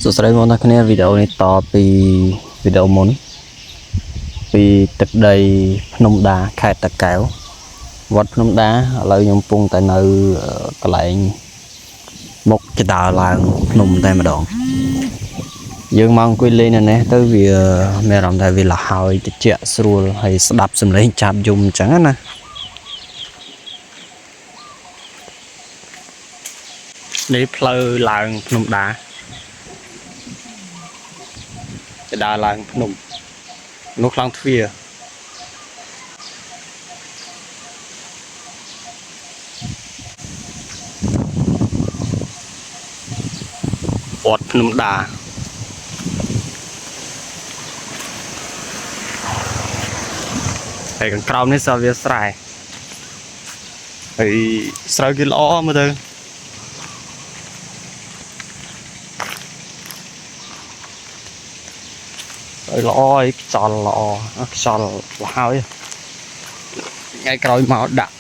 សួស្តីបងប្អូនគ្នាវីដេអូនេះតពីវីដេអូមុនពីទឹកដីភ្នំដាខេត្តតាកែវវត្តភ្នំដាឥឡូវខ្ញុំកំពុងតែនៅកន្លែងមុខចដើរឡើងភ្នំតែម្ដងយើងមកអង្គុយលេងនៅនេះទៅវាមានអារម្មណ៍ថាវាលហើយត្រជាក់ស្រួលហើយស្ដាប់សំឡេងចាប់យំអញ្ចឹងណានេះផ្លូវឡើងភ្នំដាចដើរឡើងភ្នំនោះខ្លាំងទ្វារវត្តភ្នំដាហើយខាងក្រោមនេះសវាស្រែហើយស្រូវគេល្អមើលទៅល្អហើយខ្យល់ល្អខ្យល់លហើយថ្ងៃក្រោយមកដាក់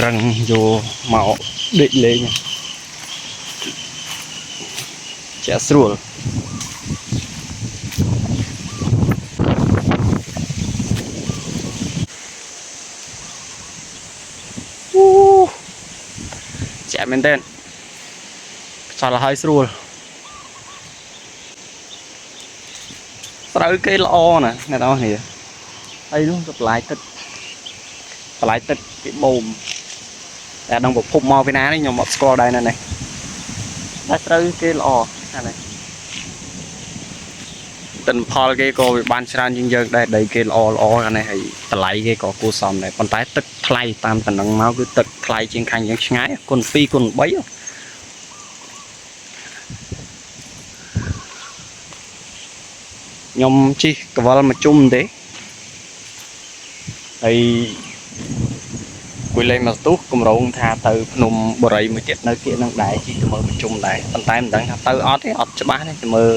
រឹងយកមកដេកលេងជាស្រួលចាមែនទេខ្យល់លហើយស្រួលស្រូវគេល្អណាស់អ្នកនរគ្នាហើយនោះទៅបន្លាយទឹកគេបូមតែដល់ប្រភពមកពីណានេះខ្ញុំអត់ស្គាល់ដែរណានេះតែស្រូវគេល្អណាស់ទិន្នផលគេក៏វាបានច្រើនជាងយើងដែរដីគេល្អអានេះហើយតម្លៃគេក៏គួរសមដែរប៉ុន្តែទឹកថ្លៃតាមតំណឹងមកគឺទឹកថ្លៃជាងខាងយើងឆ្ងាយគុណ2គុណ3ខ្ញុំជិះកវលមកជុំទេហើយគួយលេងមកទុះគម្រោងថាទៅភ្នំបរិយមួយទៀតនៅគៀកនឹងដែរជិះទៅមើលប្រជុំដែរប៉ុន្តែមិនដឹងថាទៅអត់ទេអត់ច្បាស់ទេទៅមើល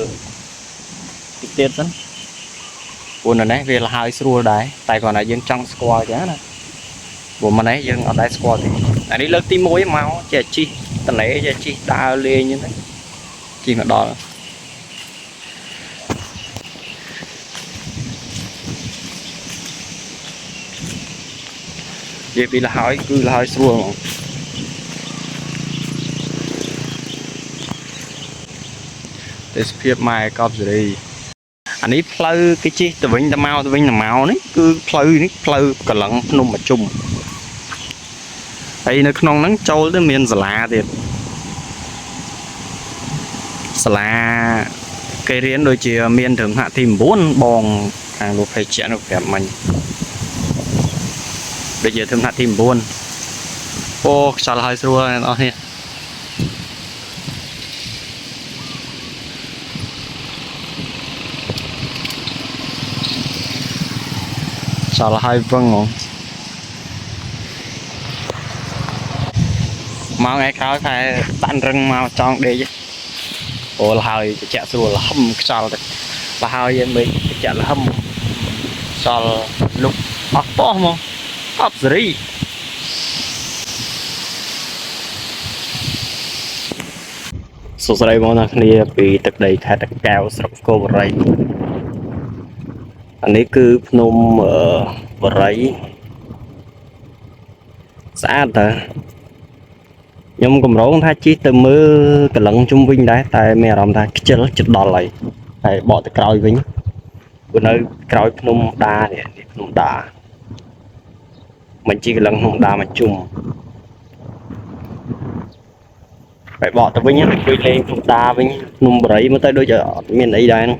តិចទៀតសិនព្រោះនៅនេះវាលហើយស្រួលដែរតែគ្រាន់តែយើងចង់ស្គាល់អញ្ចឹងណាព្រោះម៉េចនេះយើងអត់ដែរស្គាល់ទេអានេះលើកទី1មកចេះជិះតលេចេះជិះដើរលេងអញ្ចឹងជិះមកដល់និយាយពីលហើយគឺលហើយស្រួលហ្មងទេសភាពម៉ែកប់សេរីអានេះផ្លូវគេជិះទៅវិញទៅមកនេះគឺផ្លូវនេះផ្លូវកលឹងភ្នំប្រជុំហើយនៅក្នុងហ្នឹងចូលទៅមានសាលាទៀតសាលាគេរៀនដូចជាមានត្រឹមថ្នាក់ទី9បងខាងលោកភេជ្ជៈនោះប្រាប់មិញដូចជាថ្នាក់ទី9អូខ្យល់ហើយស្រួលអ្នកនរនេះខ្យល់ហើយវឹងហ្មងមកថ្ងៃក្រោយតែតាន់រឹងមកចង់ដេកអូលហើយត្រជាក់ស្រួលលហឹមខ្យល់ទៅលហើយយើងមិនត្រជាក់លហឹមខ្យល់លុបអស់ប៉ោះហ្មងអបសេរីសួស្តីបងប្អូនគ្នាពីទឹកដីខេត្តតាកែវស្រុកគោបរីអានេះគឺភ្នំបរិយស្អាតតើខ្ញុំកម្រងថាជិះទៅមើលកលឹងជុំវិញដែរតែមានអារម្មណ៍ថាខ្ជិលជិតដល់ហើយបកទៅក្រោយវិញព្រោះនៅក្រោយភ្នំដានេះភ្នំដាមិនជិះកលឹងភ្នំដាមកជុំហើយបកទៅវិញអង្គុយលេងភ្នំដាវិញភ្នំបរិយមើលទៅដូចអត់មានអីដែរហ្នឹង